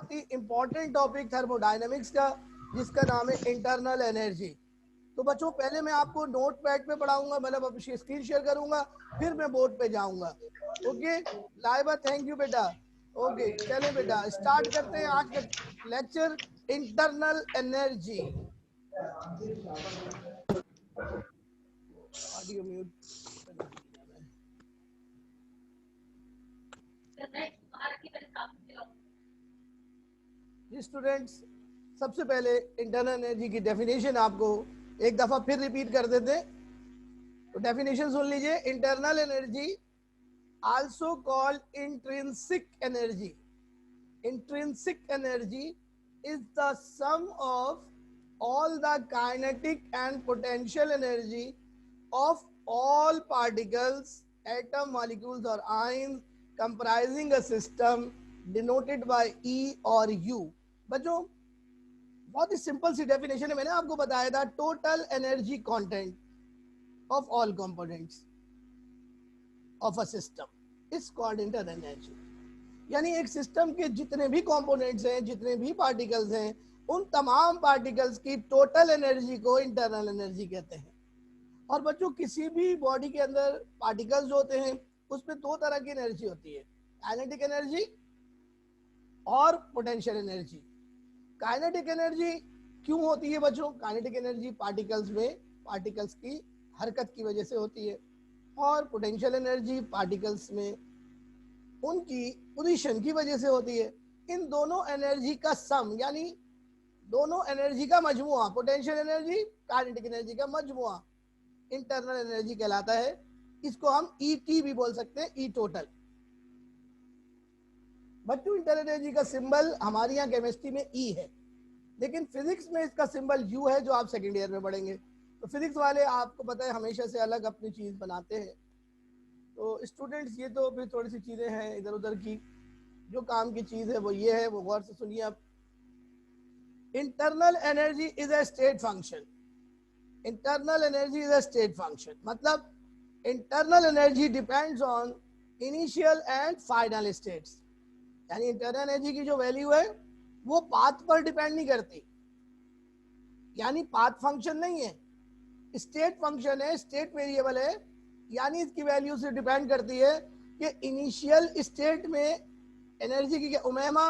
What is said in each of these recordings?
बहुत ही important topic thermodynamics का, जिसका नाम है इंटरनल एनर्जी। तो बच्चों पहले मैं आपको नोट पैड पे पढ़ाऊंगा, मतलब अब स्क्रीन शेयर करूंगा, फिर मैं बोर्ड पे जाऊंगा। ओके लाइबा, थैंक यू बेटा। ओके चलें बेटा, स्टार्ट करते हैं आज का lecture, internal energy. Audio mute. जी स्टूडेंट्स, सबसे पहले इंटरनल एनर्जी की डेफिनेशन आपको एक दफा फिर रिपीट कर देते हैं। तो डेफिनेशन सुन लीजिए। Internal energy also called intrinsic energy. Intrinsic energy is the sum of all the kinetic and potential energy of all particles, atom, molecules or ions comprising a system denoted by E or U। बच्चों बहुत ही simple सी definition है, मैंने आपको बताया था total energy content of all components of a system is called internal energy. यानी एक system के जितने भी कंपोनेंट्स हैं, जितने भी पार्टिकल्स हैं, उन तमाम पार्टिकल्स की टोटल एनर्जी को इंटरनल एनर्जी कहते हैं। और बच्चों किसी भी बॉडी के अंदर पार्टिकल्स जो होते हैं उसमें दो तरह की एनर्जी होती है, काइनेटिक एनर्जी और पोटेंशियल एनर्जी। काइनेटिक एनर्जी क्यों होती है बच्चों? काइनेटिक एनर्जी पार्टिकल्स में पार्टिकल्स की हरकत की वजह से होती है, और पोटेंशियल एनर्जी पार्टिकल्स में उनकी पोजीशन की वजह से होती है। इन दोनों एनर्जी का सम, यानी दोनों एनर्जी का मजमुआ, पोटेंशियल एनर्जी काइनेटिक एनर्जी का मजमुआ इंटरनल एनर्जी कहलाता है। इसको हम ईटी भी बोल सकते हैं, ई टोटल। बच्चों इंटरनल एनर्जी का सिंबल हमारे यहाँ केमिस्ट्री में ई है, लेकिन फिजिक्स में इसका सिंबल यू है, जो आप सेकेंड ईयर में पढ़ेंगे। तो फिजिक्स वाले आपको पता है हमेशा से अलग अपनी चीज बनाते हैं। तो स्टूडेंट्स ये तो फिर थोड़ी सी चीजें हैं इधर उधर की, जो काम की चीज है वो ये है, वो गौर से सुनिए आप। Internal energy is a state function. Internal energy is a state function, मतलब internal energy depends on initial and final states. यानी इंटरनल एनर्जी की जो वैल्यू है वो पाथ पर डिपेंड नहीं करती, यानी पाथ फंक्शन नहीं है, स्टेट फंक्शन है, स्टेट वेरिएबल है। यानी इसकी वैल्यू से डिपेंड करती है कि इनिशियल स्टेट में एनर्जी की। उमैमा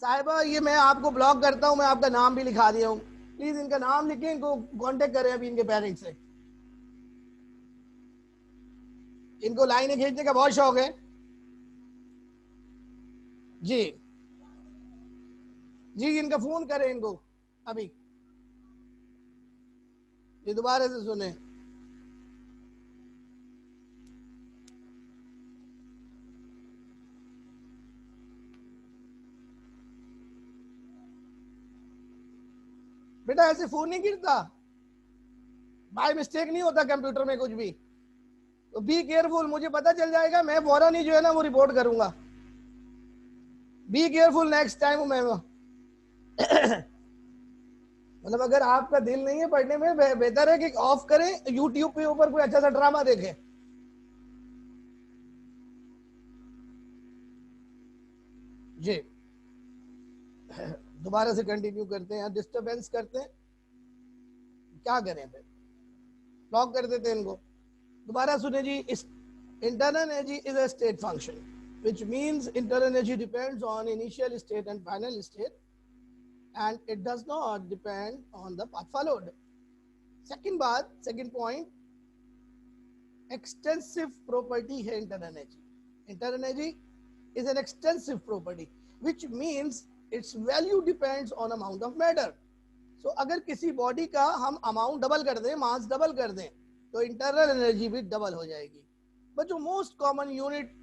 साहिबा, ये मैं आपको ब्लॉक करता हूं, मैं आपका नाम भी लिखा दिया हूं, प्लीज इनका नाम लिखें, इनको कांटेक्ट करें अभी इनके पेरेंट्स से। इनको लाइनें खींचने का बहुत शौक है जी। जी इनका फोन करें इनको अभी, ये दोबारा से सुने। बेटा ऐसे फोन नहीं गिरता, बाय मिस्टेक नहीं होता कंप्यूटर में कुछ भी, तो बी केयरफुल। मुझे पता चल जाएगा, मैं फौरन ही जो है ना वो रिपोर्ट करूंगा। Be careful next time. मैं मतलब अगर आपका दिल नहीं है पढ़ने में, बेहतर है कि ऑफ करें, यूट्यूब पे ऊपर कोई अच्छा सा ड्रामा देखें। जी दोबारा से कंटिन्यू करते हैं, डिस्टरबेंस करते हैं, क्या करें फिर, लॉक कर देते हैं इनको। दोबारा सुने जी। Internal energy is a state function which means internal energy depends on initial state and final state, and it does not depend on the path followed. Second बात, second point, एक्सटेंसिव प्रॉपर्टी है internal energy. Internal energy is an extensive property which means its value depends on amount of matter. So अगर किसी body का हम amount double कर दें, mass double कर दें, तो इंटरनल एनर्जी भी डबल हो जाएगी। बच्चों most common unit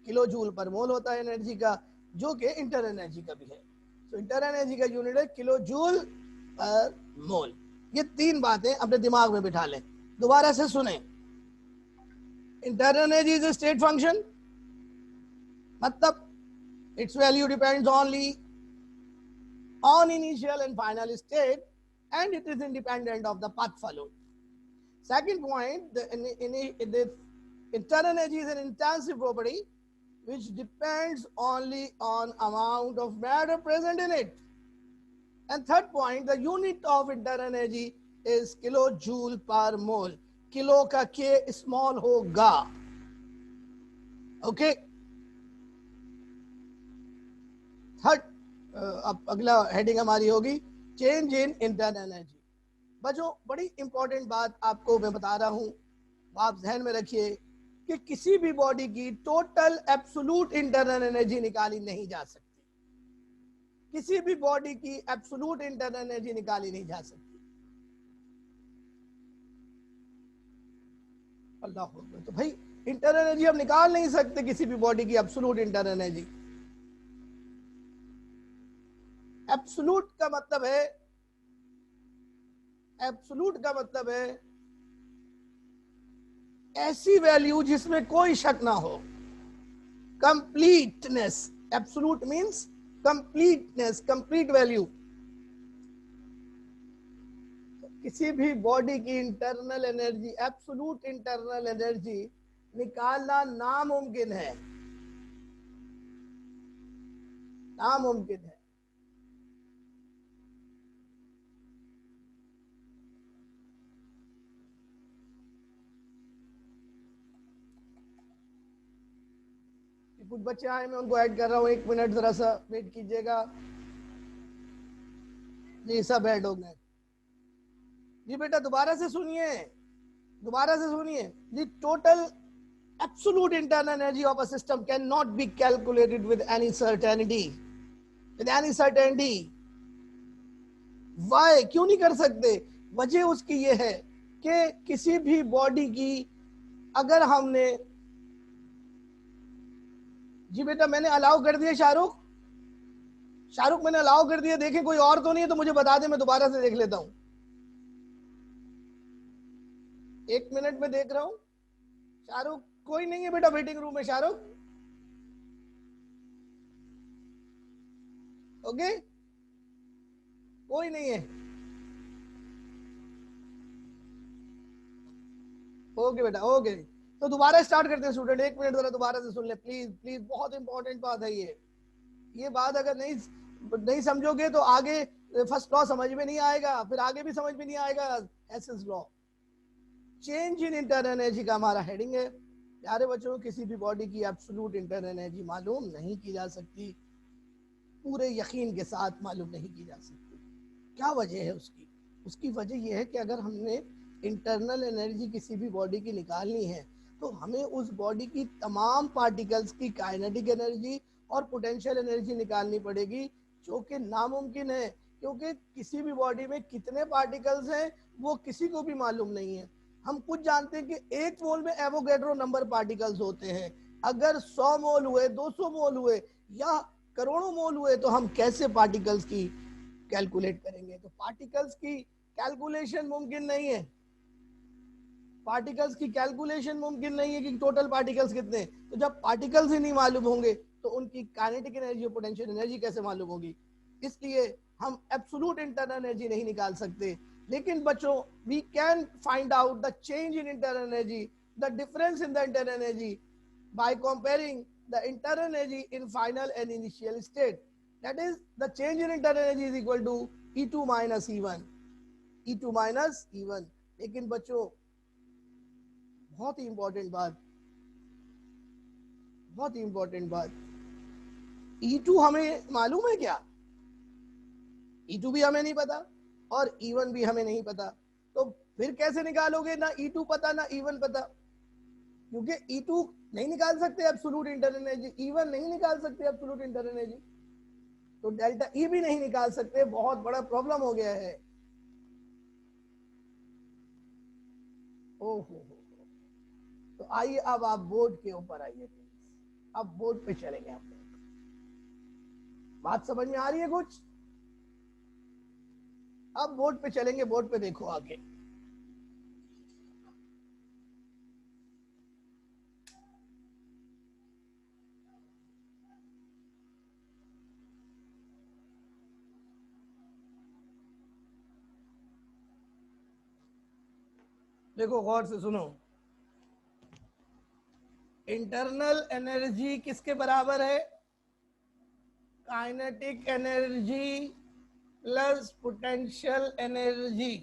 kilojoule per mole होता है एनर्जी का, जो कि इंटरनल एनर्जी का भी है। तो इंटरनल एनर्जी का यूनिट है किलो जूल पर मोल। ये तीन बातें अपने दिमाग में बिठा लें। दोबारा से सुने। Internal energy is a state function, मतलब its value depends only on initial and final state, and it is independent of the path followed. Second point, the internal energy is an intensive property which depends only on amount of matter present in it. And third point, the unit of internal energy is kilojoule per mole. Kilo का के small होगा. Okay. Third, अब अगला heading हमारी होगी change in internal energy. बच्चों, बड़ी important बात आपको मैं बता रहा हूं, आप ध्यान में रखिए कि किसी भी बॉडी की टोटल एब्सोल्यूट इंटरनल एनर्जी निकाली नहीं जा सकती. किसी भी बॉडी की एब्सोल्यूट इंटरनल एनर्जी निकाली नहीं जा सकती. अल्लाह अकबर. तो भाई इंटरनल एनर्जी हम निकाल नहीं सकते किसी भी बॉडी की एब्सोल्यूट इंटरनल एनर्जी. एब्सोल्यूट का मतलब है, एब्सोल्यूट का मतलब है ऐसी वैल्यू जिसमें कोई शक ना हो. Completeness. Absolute means completeness, complete value. किसी भी बॉडी की internal energy, absolute internal energy निकालना नामुमकिन है, नामुमकिन है. कुछ बच्चे आए, मैं उनको ऐड कर रहा हूँ, 1 मिनट जरा सा वेट कीजिएगा. जी सब ऐड हो गए. जी बेटा दोबारा से सुनिए, दोबारा से सुनिए. The total absolute internal energy of a system cannot be calculated with any certainty. With any certainty. Why? क्यों नहीं कर सकते? वजह उसकी ये है कि किसी भी बॉडी की अगर हमने, जी बेटा मैंने अलाउ कर दिया. शाहरुख, शाहरुख मैंने अलाउ कर दिया. देखें कोई और तो नहीं है तो मुझे बता दे, मैं दोबारा से देख लेता हूं. 1 मिनट में देख रहा हूं. शाहरुख कोई नहीं है बेटा वेटिंग रूम में. शाहरुख ओके, कोई नहीं है. ओके बेटा ओके. तो दोबारा स्टार्ट करते हैं स्टूडेंट. 1 मिनट जरा दोबारा से सुन ले प्लीज प्लीज. बहुत इंपॉर्टेंट बात है ये बात अगर नहीं नहीं समझोगे तो आगे फर्स्ट लॉ समझ में नहीं आएगा, फिर आगे भी समझ में नहीं आएगा. Essence law. Change in internal energy का हमारा हेडिंग है. प्यारे बच्चों, किसी भी बॉडी की एब्सोल्यूट इंटरनल एनर्जी मालूम नहीं की जा सकती, पूरे यकीन के साथ मालूम नहीं की जा सकती. क्या वजह है उसकी? उसकी वजह यह है कि अगर हमने इंटरनल एनर्जी किसी भी बॉडी की निकालनी है तो हमें उस बॉडी की तमाम पार्टिकल्स की काइनेटिक एनर्जी और पोटेंशियल एनर्जी निकालनी पड़ेगी, जो कि नामुमकिन है. क्योंकि किसी भी बॉडी में कितने पार्टिकल्स हैं वो किसी को भी मालूम नहीं है. हम कुछ जानते हैं कि 1 मोल में एवोगैड्रो नंबर पार्टिकल्स होते हैं. अगर 100 मोल हुए, 200 मोल हुए या करोड़ों मोल हुए तो हम कैसे पार्टिकल्स की कैलकुलेट करेंगे? तो पार्टिकल्स की कैलकुलेशन मुमकिन नहीं है. पार्टिकल्स की कैलकुलेशन मुमकिन नहीं है कि टोटल पार्टिकल्स कितने हैं. तो जब पार्टिकल्स ही नहीं मालूम होंगे तो उनकी काइनेटिक एनर्जी और पोटेंशियल एनर्जी कैसे मालूम होगी? इसलिए हम एब्सोल्यूट इंटरनल एनर्जी नहीं निकाल सकते. लेकिन बच्चों, we can find out the change in internal energy, the difference in the internal energy by comparing the internal energy in final and initial state. That is, the change in internal energy is equal to E2 minus E1. E2 minus E1. लेकिन बच्चों बहुत ही important बात, बहुत ही important बात, E2 हमें मालूम है क्या? E2 भी हमें नहीं पता और E1 भी हमें नहीं पता. तो फिर कैसे निकालोगे? ना E2 पता ना E1 पता. क्योंकि E2 नहीं निकाल सकते एब्सोल्यूट इंटरनल एनर्जी, E1 नहीं निकाल सकते एब्सोल्यूट इंटरनल एनर्जी, तो डेल्टा E भी नहीं निकाल सकते. बहुत बड़ा प्रॉब्लम हो गया है. ओहो. तो आइए अब आप बोर्ड के ऊपर आइए प्लीज. अब बोर्ड पे चलेंगे. आप बात समझ में आ रही है कुछ? अब बोर्ड पे चलेंगे. बोर्ड पे देखो आगे. देखो गौर से सुनो. इंटरनल एनर्जी किसके बराबर है? Kinetic energy plus potential energy.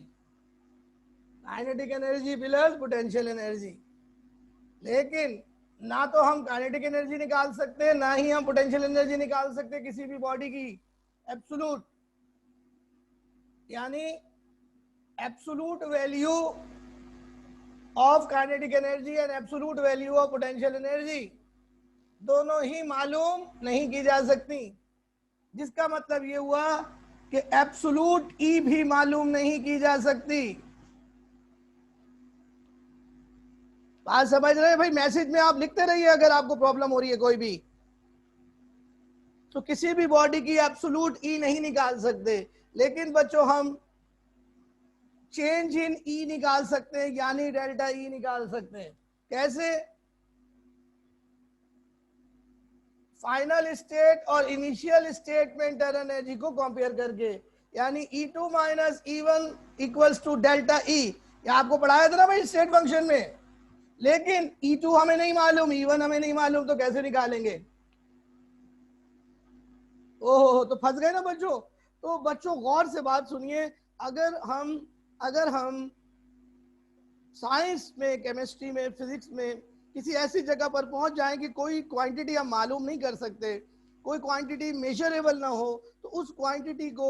Kinetic energy plus potential energy. लेकिन ना तो हम काइनेटिक एनर्जी निकाल सकते, ना ही हम पोटेंशियल एनर्जी निकाल सकते किसी भी बॉडी की एब्सोल्यूट, यानी absolute value of kinetic energy and absolute value of potential energy दोनों ही मालूम नहीं की जा सकती, जिसका मतलब ये हुआ कि एब्सोल्यूट ई भी मालूम नहीं की जा सकती। बात समझ रहे हैं भाई? मैसेज में आप लिखते रहिए अगर आपको प्रॉब्लम हो रही है कोई भी। तो किसी भी बॉडी की एब्सोल्यूट ई नहीं निकाल सकते, लेकिन बच्चों हम चेंज इन ई निकाल सकते हैं, यानी डेल्टा ई निकाल सकते हैं। कैसे? फाइनल स्टेट और इनिशियल स्टेट में इंटरनल एनर्जी को कंपेयर करके, यानी E2 minus E1 equals to delta E. ये आपको पढ़ाया था ना भाई स्टेट फंक्शन में। लेकिन E2 हमें नहीं मालूम, E1 हमें नहीं मालूम, तो कैसे निकालेंगे? ओहो, तो फंस गए ना बच्चों। तो बच्चों गौर से बात सुनिए, अगर हम साइंस में, केमिस्ट्री में, फिजिक्स में किसी ऐसी जगह पर पहुंच जाएं कि कोई क्वांटिटी हम मालूम नहीं कर सकते, कोई क्वांटिटी मेजरेबल ना हो, तो उस क्वांटिटी को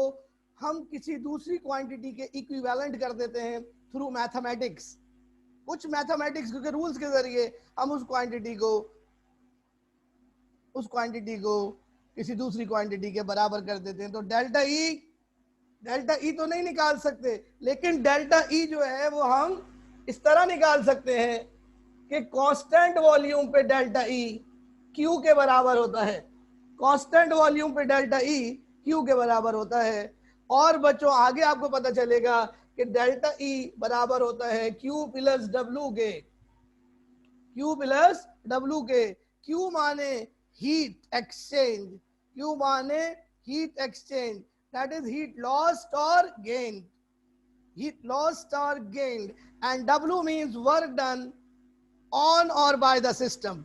हम किसी दूसरी क्वांटिटी के इक्विवेलेंट कर देते हैं थ्रू मैथमेटिक्स। कुछ मैथमेटिक्स के रूल्स के जरिए हम उस क्वांटिटी को किसी दूसरी क्वांटिटी के बराबर कर देते हैं। तो डेल्टा ई तो नहीं निकाल सकते, लेकिन डेल्टा ई जो है वो हम इस तरह निकाल सकते हैं कि कांस्टेंट वॉल्यूम पे डेल्टा ई क्यू के बराबर होता है। कांस्टेंट वॉल्यूम पे डेल्टा ई क्यू के बराबर होता है। और बच्चों आगे आपको पता चलेगा कि डेल्टा ई बराबर होता है क्यू प्लस डब्ल्यू के। क्यू प्लस डब्ल्यू के। क्यू माने हीट एक्सचेंज, क्यू माने heat exchange, that is heat lost or gained, heat lost or gained, and W means work done on or by the system,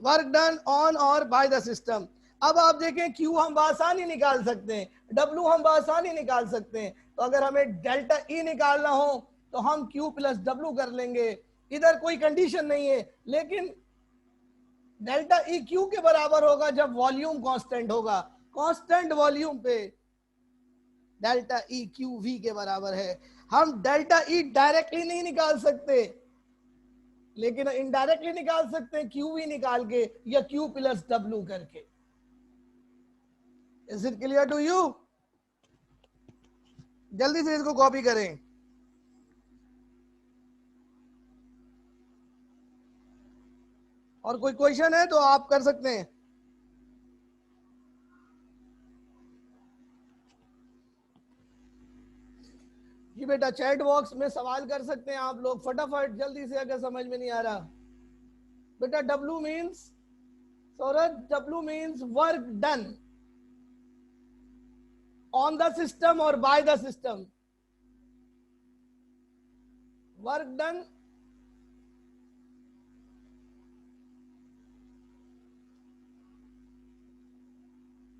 work done on or by the system। अब आप देखें Q हम आसानी निकाल सकते हैं, W हम आसानी निकाल सकते हैं, तो अगर हमें डेल्टा E निकालना हो तो हम Q प्लस W कर लेंगे, इधर कोई कंडीशन नहीं है। लेकिन डेल्टा E Q के बराबर होगा जब वॉल्यूम कांस्टेंट होगा। कांस्टेंट वॉल्यूम पे डेल्टा ई क्यू वी के बराबर है। हम डेल्टा ई डायरेक्टली नहीं निकाल सकते, लेकिन इनडायरेक्टली निकाल सकते हैं क्यू वी निकाल के या क्यू प्लस डब्ल्यू करके। Is it clear to you? जल्दी से इसको कॉपी करें। और कोई क्वेश्चन है तो आप कर सकते हैं। जी बेटा चैट बॉक्स में सवाल कर सकते हैं आप लोग फटाफट जल्दी से, अगर समझ में नहीं आ रहा। बेटा W means, Saurabh W means work done on the system और by the system. Work done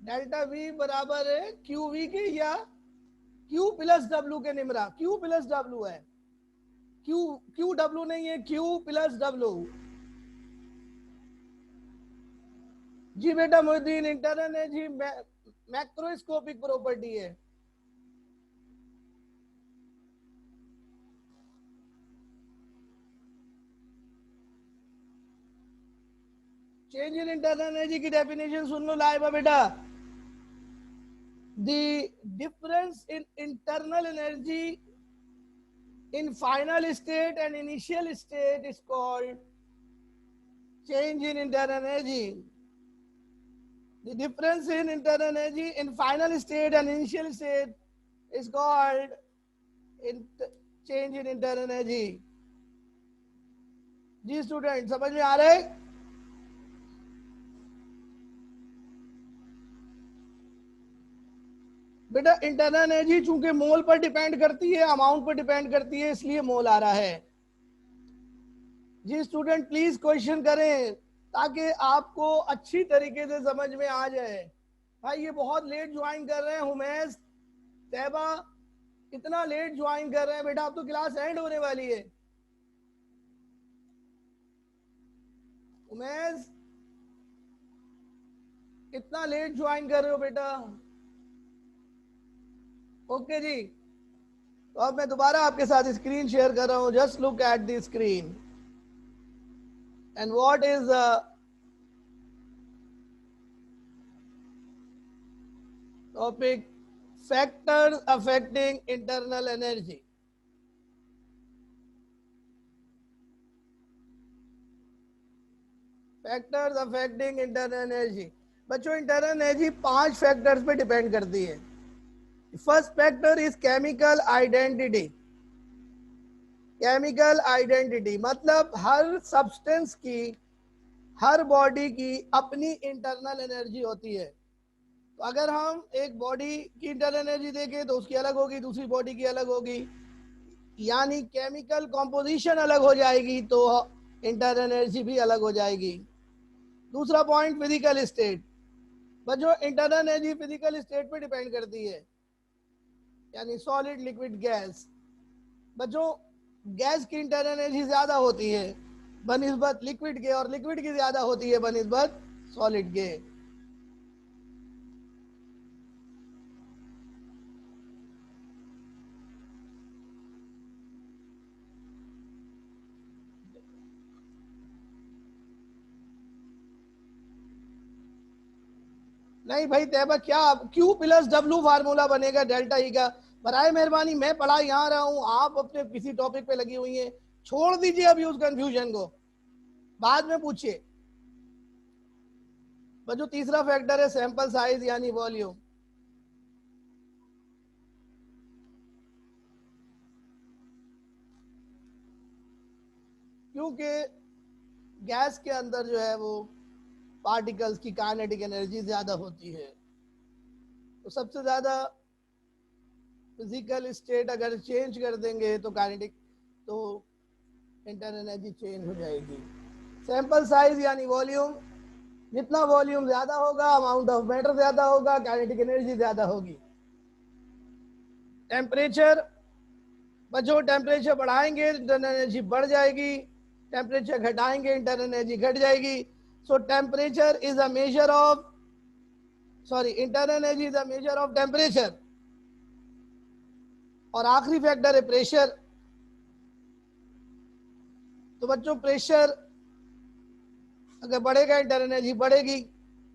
delta V बराबर है क्यू वी के या क्यू प्लस डब्ल्यू के। निमरा क्यू प्लस डब्ल्यू है, क्यू डब्ल्यू नहीं है, क्यू प्लस डब्ल्यू। जी बेटा Mohiddin, internal energy macroscopic property है। चेंज इन इंटरनल एनर्जी की डेफिनेशन सुन लो लाइव बेटा। The difference in internal energy in final state and initial state is called change in internal energy. The difference in internal energy in final state and initial state is called change in internal energy. जी student समझ में आ रहे? बेटा internal energy चूंकि मोल पर depend करती है, amount पर डिपेंड करती है, इसलिए मोल आ रहा है। जी स्टूडेंट प्लीज क्वेश्चन करें ताकि आपको अच्छी तरीके से समझ में आ जाए। भाई ये बहुत लेट ज्वाइन कर रहे हैं, उमेश, तैबा, इतना लेट ज्वाइन कर रहे हैं बेटा, अब तो क्लास एंड होने वाली है। उमेश इतना लेट ज्वाइन कर रहे हो बेटा। ओके जी, तो अब मैं दोबारा आपके साथ स्क्रीन शेयर कर रहा हूं। Just look at the screen and what is topic, factors affecting internal energy. Factors affecting internal energy. बच्चों इंटरनल एनर्जी 5 फैक्टर्स पे डिपेंड करती है। First factor is chemical identity. Chemical identity मतलब हर सब्सटेंस की, हर body की अपनी इंटरनल एनर्जी होती है। तो अगर हम एक बॉडी की इंटरनल एनर्जी देखें तो उसकी अलग होगी, दूसरी बॉडी की अलग होगी, यानी केमिकल कॉम्पोजिशन अलग हो जाएगी तो इंटरनल एनर्जी भी अलग हो जाएगी। दूसरा पॉइंट फिजिकल स्टेट। बच्चों इंटरनल एनर्जी फिजिकल स्टेट पे डिपेंड करती है, यानी सॉलिड लिक्विड गैस। बच्चों गैस की इंटरनल एनर्जी ज्यादा होती है बनिस्बत लिक्विड के, और लिक्विड की ज्यादा होती है बनिस्बत सॉलिड के। नहीं भाई तैयबा, क्या क्यू प्लस डब्ल्यू फार्मूला बनेगा डेल्टा ई का? बराए मेहरबानी, मैं पढ़ा यहाँ रहा हूँ, आप अपने किसी टॉपिक पे लगी हुई हैं। छोड़ दीजिए अभी उस कंफ्यूजन को, बाद में पूछिए। बच्चों तीसरा फैक्टर है सैंपल साइज यानी वॉल्यूम। क्योंकि गैस के अंदर जो है वो पार्टिकल्स की काइनेटिक एनर्जी ज्यादा होती है, तो सबसे ज्यादा फिजिकल स्टेट अगर चेंज कर देंगे तो काइनेटिक, तो इंटरनल एनर्जी चेंज हो जाएगी। सैंपल साइज यानी वॉल्यूम, जितना वॉल्यूम ज्यादा होगा अमाउंट ऑफ मैटर ज्यादा होगा, काइनेटिक एनर्जी ज्यादा होगी। टेम्परेचर, बच्चों टेम्परेचर बढ़ाएंगे इंटरनल एनर्जी बढ़ जाएगी, टेम्परेचर घटाएंगे इंटरनल एनर्जी घट जाएगी। सो temperature is a measure of, sorry internal energy is a measure of temperature. और आखिरी फैक्टर है प्रेशर। तो बच्चों प्रेशर अगर बढ़ेगा इंटरनल एनर्जी बढ़ेगी,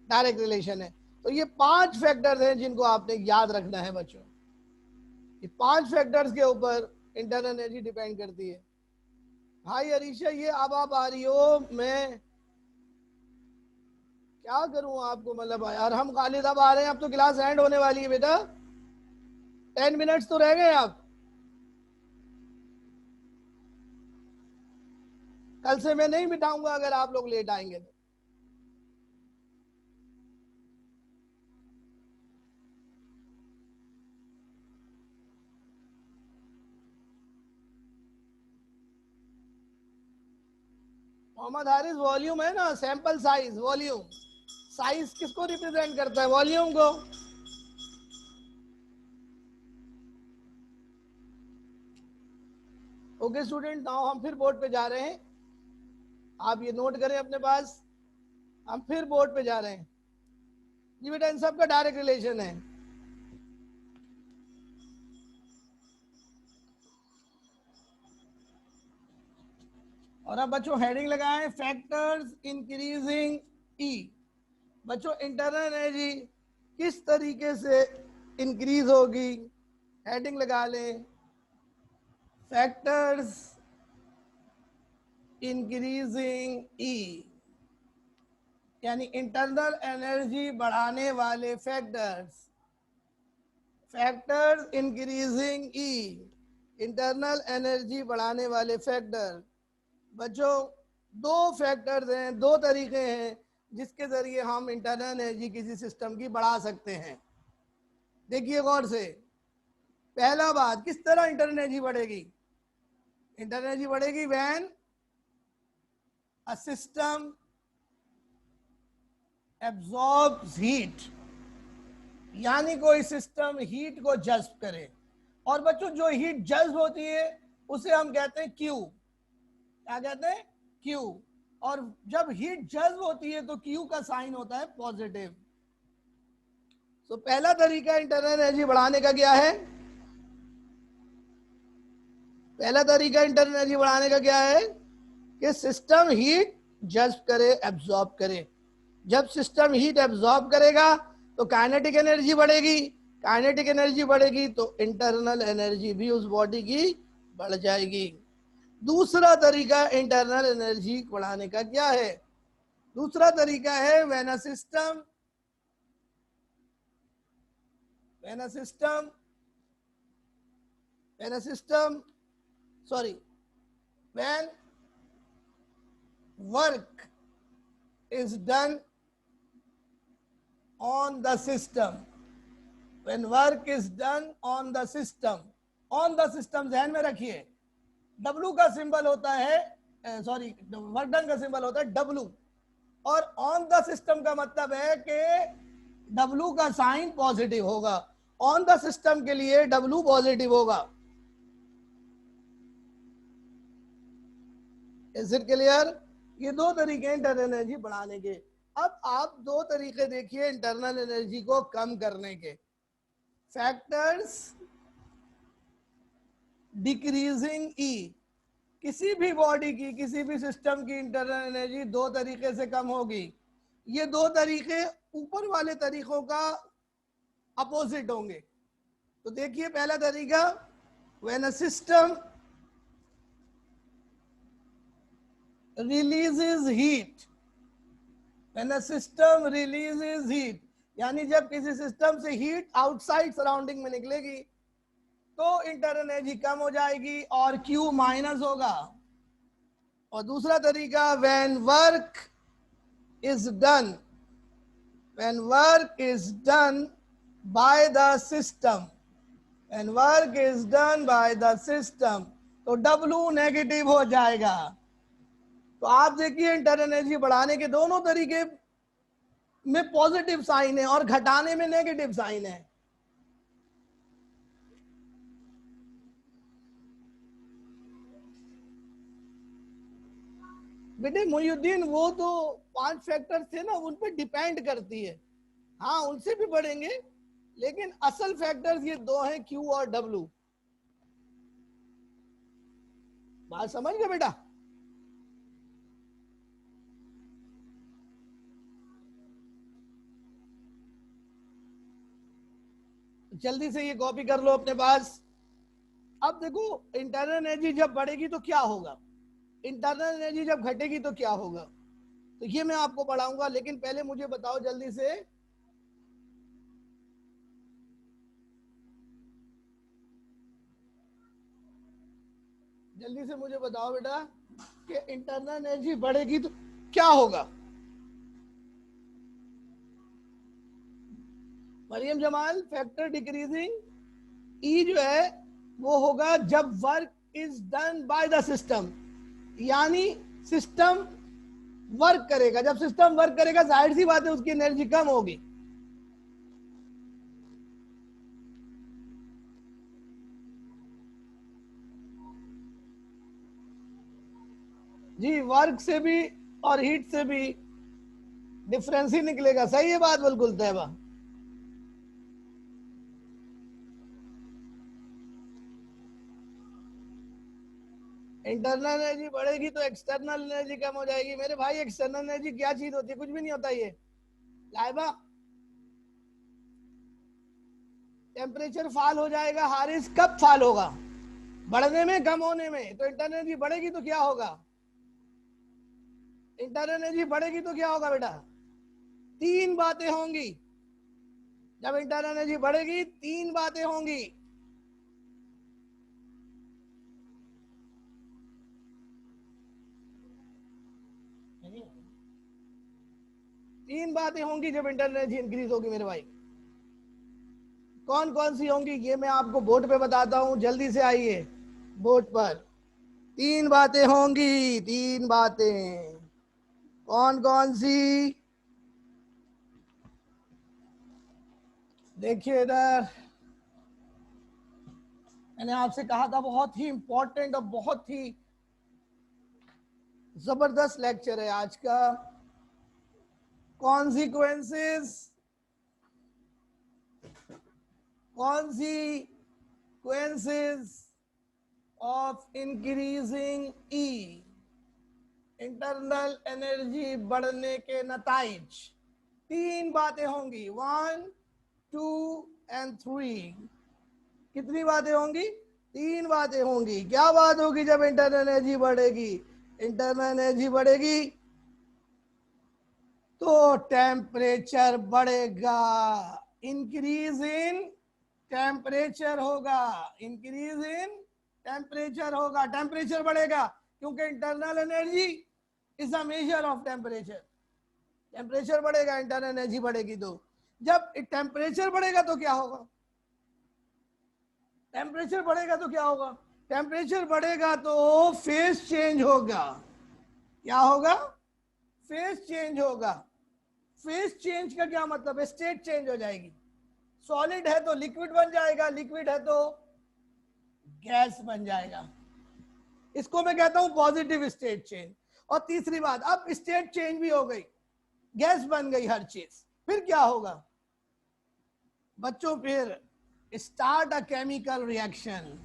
डायरेक्ट रिलेशन है। तो ये 5 फैक्टर्स हैं जिनको आपने याद रखना है बच्चों। ये 5 फैक्टर्स के ऊपर इंटरनल एनर्जी डिपेंड करती है। भाई अरीशा ये अब आप आ रही हो, मैं क्या करूं आपको, मतलब यार हम खालिद अब आ रहे हैं, अब तो क्लास एंड होने वाली है बेटा, 10 मिनट्स तो रह गए। आप कल से मैं नहीं बिठाऊंगा अगर आप लोग लेट आएंगे तो। मोहम्मद हारिस वॉल्यूम है ना, सैंपल साइज वॉल्यूम। साइज किसको रिप्रेजेंट करता है? वॉल्यूम को। ओके स्टूडेंट, नाउ हम फिर बोर्ड पे जा रहे हैं, आप ये नोट करें अपने पास, हम फिर बोर्ड पे जा रहे हैं। जी बेटा इन सब का डायरेक्ट रिलेशन है। और अब बच्चों हेडिंग लगाएं फैक्टर्स इंक्रीजिंग ई। बच्चों इंटरनल एनर्जी किस तरीके से इंक्रीज होगी, हेडिंग लगा लें फैक्टर्स इंक्रीजिंग ई, यानी इंटरनल एनर्जी बढ़ाने वाले फैक्टर्स। फैक्टर्स इंक्रीजिंग ई, इंटरनल एनर्जी बढ़ाने वाले फैक्टर। बच्चों दो फैक्टर्स हैं, दो तरीके हैं जिसके जरिए हम इंटरनल एनर्जी किसी सिस्टम की बढ़ा सकते हैं। देखिए गौर से, पहला बात, किस तरह इंटरनल एनर्जी बढ़ेगी? इंटरनल एनर्जी बढ़ेगी when a system absorbs heat, यानी कोई सिस्टम हीट को जज्ब करे। और बच्चों जो हीट जज्ब होती है उसे हम कहते हैं क्यू। क्या कहते हैं? क्यू। और जब हीट जज्ब होती है तो क्यू का साइन होता है पॉजिटिव। तो पहला तरीका इंटरनल एनर्जी बढ़ाने का क्या है? पहला तरीका इंटरनल एनर्जी बढ़ाने का क्या है कि सिस्टम हीट जज्ब करे, एब्जॉर्ब करे। जब सिस्टम हीट एब्जॉर्ब करेगा तो काइनेटिक एनर्जी बढ़ेगी, काइनेटिक एनर्जी बढ़ेगी तो इंटरनल एनर्जी भी उस बॉडी की बढ़ जाएगी। दूसरा तरीका इंटरनल एनर्जी बढ़ाने का क्या है? दूसरा तरीका है when a system when work is done on the system, when work is done on the system, on the system ध्यान में रखिए, W का सिंबल होता है, सॉरी वर्क डन का सिंबल होता है W, और ऑन द सिस्टम का मतलब है कि W का साइन पॉजिटिव होगा। ऑन द सिस्टम के लिए W पॉजिटिव होगा। Is it clear? ये दो तरीके इंटरनल एनर्जी बढ़ाने के। अब आप दो तरीके देखिए इंटरनल एनर्जी को कम करने के। फैक्टर्स डिक्रीजिंग ई, किसी भी बॉडी की, किसी भी सिस्टम की इंटरनल एनर्जी दो तरीके से कम होगी। ये दो तरीके ऊपर वाले तरीकों का अपोजिट होंगे। तो देखिए पहला तरीका, when a system releases heat, when a system releases heat, यानी जब किसी सिस्टम से हीट आउटसाइड सराउंडिंग में निकलेगी तो इंटरनल एनर्जी कम हो जाएगी और Q माइनस होगा। और दूसरा तरीका, when work is done by the system, when work is done by the system, तो W नेगेटिव हो जाएगा। तो आप देखिए इंटरनल एनर्जी बढ़ाने के दोनों तरीके में पॉजिटिव साइन है और घटाने में नेगेटिव साइन है। बेटे मोहिउद्दीन, वो तो 5 फैक्टर थे ना, उन पे डिपेंड करती है। हाँ उनसे भी बढ़ेंगे, लेकिन असल फैक्टर्स ये दो हैं, Q और W। बात समझ गए बेटा? जल्दी से ये कॉपी कर लो अपने पास। अब देखो इंटरनल एनर्जी जब बढ़ेगी तो क्या होगा, इंटरनल एनर्जी जब घटेगी तो क्या होगा, तो ये मैं आपको पढ़ाऊंगा। लेकिन पहले मुझे बताओ जल्दी से मुझे बताओ बेटा कि इंटरनल एनर्जी बढ़ेगी तो क्या होगा। मरियम जमाल, फैक्टर डिक्रीजिंग ई जो है वो होगा जब work is done by the system, यानी सिस्टम वर्क करेगा। जब सिस्टम वर्क करेगा जाहिर सी बात है उसकी एनर्जी कम होगी। जी वर्क से भी और हीट से भी डिफरेंस ही निकलेगा। सही है बात बिल्कुल तैयबा। इंटरनल एनर्जी बढ़ेगी तो एक्सटर्नल एनर्जी कम हो जाएगी। मेरे भाई एक्सटर्नल एनर्जी क्या चीज होती है? कुछ भी नहीं होता। ये लाइबा टेम्परेचर फॉल हो जाएगा। हारिस कब फॉल होगा? बढ़ने में, कम होने में। तो इंटरनल एनर्जी बढ़ेगी तो क्या होगा? इंटरनल एनर्जी बढ़ेगी तो क्या होगा बेटा? तीन बातें होंगी। जब इंटरनल एनर्जी बढ़ेगी तीन बातें होंगी। तीन बातें होंगी जब इंटरनल एनर्जी इंक्रीज होगी मेरे भाई। कौन कौन सी होंगी ये मैं आपको बोर्ड पे बताता हूं। जल्दी से आइए बोर्ड पर। तीन बातें होंगी, तीन बातें। कौन कौन सी? देखिए इधर, मैंने आपसे कहा था बहुत ही इंपॉर्टेंट और बहुत ही जबरदस्त लेक्चर है आज का। Consequences, consequences of increasing E, internal energy बढ़ने के नताइज। तीन बातें होंगी, 1, 2 एंड 3। कितनी बातें होंगी? तीन बातें होंगी। क्या बात होगी जब इंटरनल एनर्जी बढ़ेगी? इंटरनल एनर्जी बढ़ेगी तो टेम्परेचर बढ़ेगा, इंक्रीज इन टेम्परेचर होगा, इंक्रीज इन टेम्परेचर होगा, टेम्परेचर बढ़ेगा क्योंकि internal energy is a measure of temperature. Temperature बढ़ेगा, इंटरनल एनर्जी बढ़ेगी। तो जब टेम्परेचर बढ़ेगा तो क्या होगा? टेम्परेचर बढ़ेगा तो क्या होगा? टेम्परेचर बढ़ेगा तो फेज चेंज होगा। क्या होगा? फेज चेंज होगा। फेज चेंज का क्या मतलब है? स्टेट चेंज हो जाएगी। सॉलिड है तो लिक्विड बन जाएगा, लिक्विड है तो गैस बन जाएगा। इसको मैं कहता हूं पॉजिटिव स्टेट चेंज। और तीसरी बात, अब स्टेट चेंज भी हो गई, गैस बन गई हर चीज, फिर क्या होगा बच्चों? फिर start a chemical reaction.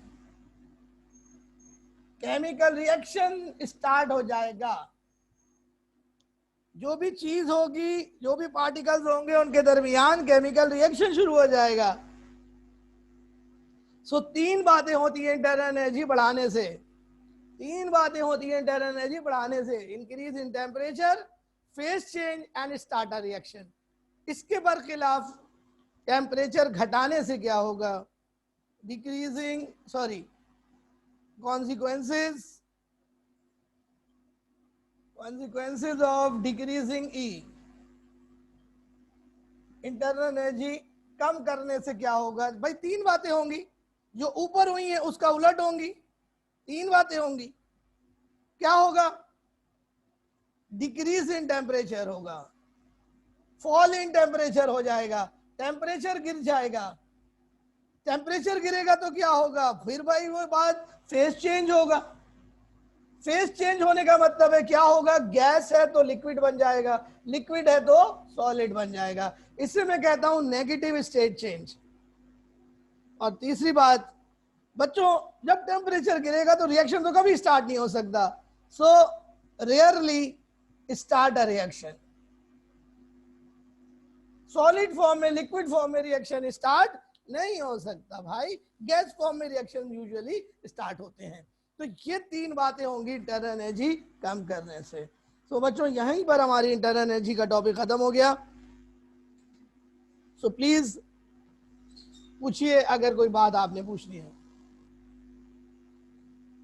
Chemical reaction start हो जाएगा। जो भी चीज होगी, जो भी पार्टिकल्स होंगे, उनके दरमियान केमिकल रिएक्शन शुरू हो जाएगा। सो तीन बातें होती हैं इंटरनल एनर्जी बढ़ाने से। तीन बातें होती हैं इंटरनल एनर्जी बढ़ाने से, increase in temperature, phase change and start a reaction. इसके बरखिलाफ टेम्परेचर घटाने से क्या होगा? Decreasing, sorry, consequences of decreasing E, internal energy कम करने से क्या होगा? भाई तीन बातें होंगी, जो ऊपर हुई हैं उसका उलट होंगी। तीन बातें होंगी, क्या होगा? डिक्रीज इन टेम्परेचर होगा, फॉल इन टेम्परेचर हो जाएगा, टेम्परेचर गिर जाएगा। टेम्परेचर गिरेगा तो क्या होगा? फिर भाई वो बात, फेज चेंज होगा। फेज चेंज होने का मतलब है क्या होगा? गैस है तो लिक्विड बन जाएगा, लिक्विड है तो सॉलिड बन जाएगा। इससे मैं कहता हूं नेगेटिव स्टेट चेंज। और तीसरी बात बच्चों, जब टेम्परेचर गिरेगा तो रिएक्शन तो कभी स्टार्ट नहीं हो सकता। So rarely start a reaction. Solid form में, लिक्विड फॉर्म में रिएक्शन स्टार्ट नहीं हो सकता भाई, गैस फॉर्म में रिएक्शन यूजुअली स्टार्ट होते हैं। तो ये तीन बातें होंगी इंटरनल एनर्जी कम करने से। तो बच्चों यहीं पर हमारी इंटरनल एनर्जी का टॉपिक खत्म हो गया। सो प्लीज पूछिए अगर कोई बात आपने पूछनी है।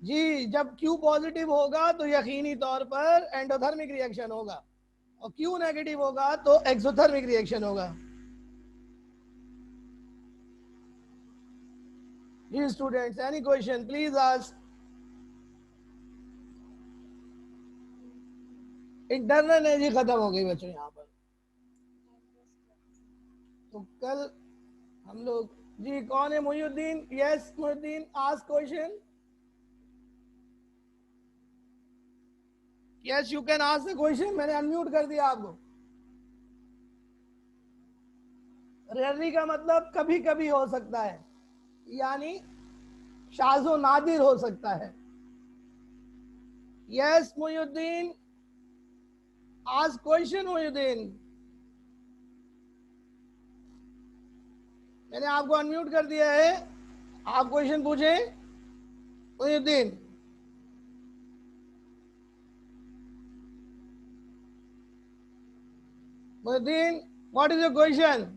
जी, जब Q पॉजिटिव होगा तो यकीनी तौर पर एंडोथर्मिक रिएक्शन होगा, और Q नेगेटिव होगा तो एक्सोथर्मिक रिएक्शन होगा। जी students, any question please ask. Internal energy खत्म हो गई बच्चों यहाँ पर। तो कल हम लोग, जी कौन है? Mohiuddin, yes Mohiuddin, ask question. Yes you can ask the question, मैंने अनम्यूट कर दिया आपको। रेयरली का मतलब कभी कभी हो सकता है, यानी शाज़ो नादिर हो सकता है। Yes Mohiuddin, ask question Mohiuddin. मैंने आपको अनम्यूट कर दिया है, आप क्वेश्चन पूछें Mohiuddin. Mohiuddin, what is your question?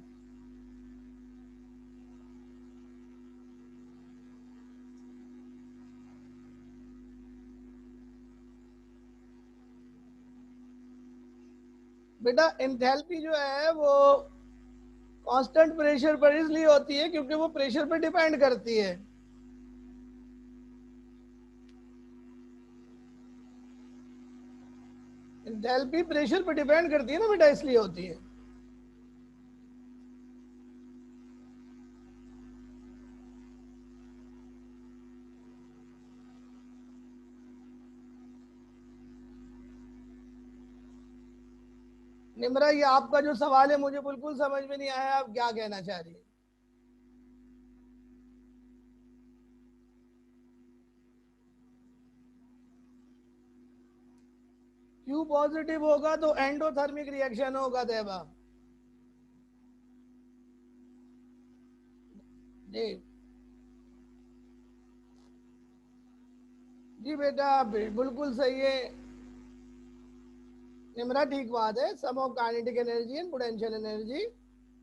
बेटा एंथैल्पी जो है वो कांस्टेंट प्रेशर पर इसलिए होती है क्योंकि वो प्रेशर पर डिपेंड करती है। एंथैल्पी प्रेशर पे डिपेंड करती है ना बेटा, इसलिए होती है। निम्रा, ये आपका जो सवाल है मुझे बिल्कुल समझ में नहीं आया, आप क्या कहना चाह रही है? क्यू पॉजिटिव होगा तो एंडोथर्मिक रिएक्शन होगा देवा जी। जी बेटा बिल्कुल सही है निम्रा, ठीक बात है। Sum of kinetic energy and potential energy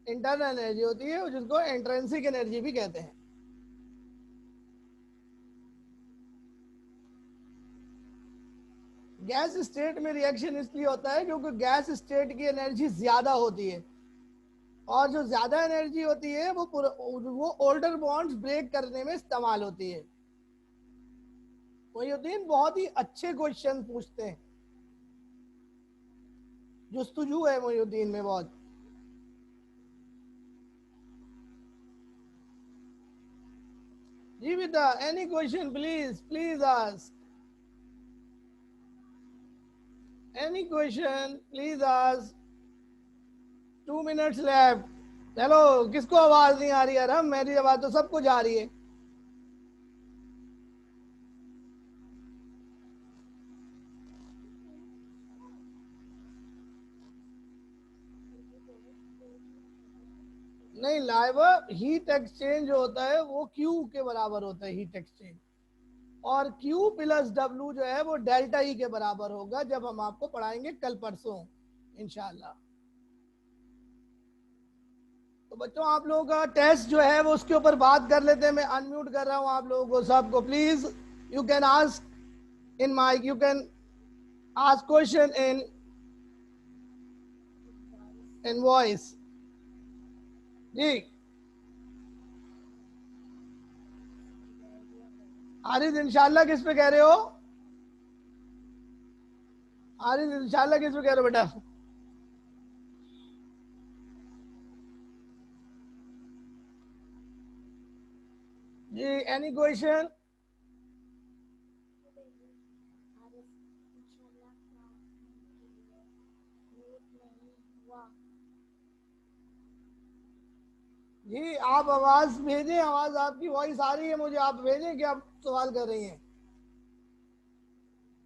internal energy होती है, जिसको इंट्रिंसिक एनर्जी भी कहते हैं। गैस स्टेट में रिएक्शन इसलिए होता है क्योंकि गैस स्टेट की एनर्जी ज्यादा होती है, और जो ज्यादा एनर्जी होती है वो ओल्डर बॉन्ड्स ब्रेक करने में इस्तेमाल होती है। मोहिउद्दीन बहुत ही अच्छे क्वेश्चन पूछते हैं, जुस्तुजू है मोहिउद्दीन में बहुत। जी बेटा, any question please please ask, any question please ask. 2 minutes left. Hello, किसको आवाज नहीं आ रही है? मेरी आवाज तो सबको जा रही है। नहीं, लाइव हीट एक्सचेंज जो होता है वो क्यू के बराबर होता है, हीट एक्सचेंज। और Q प्लस W जो है वो डेल्टा E के बराबर होगा, जब हम आपको पढ़ाएंगे कल परसों इंशाल्लाह। तो बच्चों, आप लोगों का टेस्ट जो है वो उसके ऊपर बात कर लेते हैं। मैं अनम्यूट कर रहा हूं आप लोगों को सबको। Please you can ask in mic, you can ask question in voice. जी आरिज, इंशाल्लाह किस पे कह रहे हो? आरिज, इंशाल्लाह किस पे कह रहे हो बेटा? जी, एनी क्वेश्चन? जी आप आवाज भेजें, आवाज आपकी वॉइस आ रही है मुझे, आप भेजें कि आप सवाल कर रही हैं।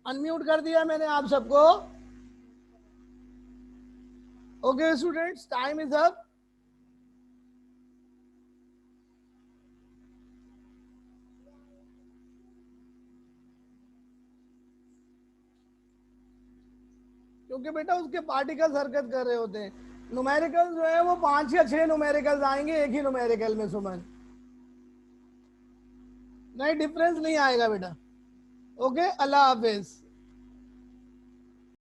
अनम्यूट कर दिया मैंने आप सबको। Okay students, time is up. क्योंकि बेटा उसके पार्टिकल्स हरकत कर रहे होते हैं। न्यूमेरिकल जो है वो 5 या 6 न्यूमेरिकल्स आएंगे एक ही न्यूमेरिकल में सुमन, नहीं डिफरेंस नहीं आएगा बेटा। ओके, अल्लाह हाफिज।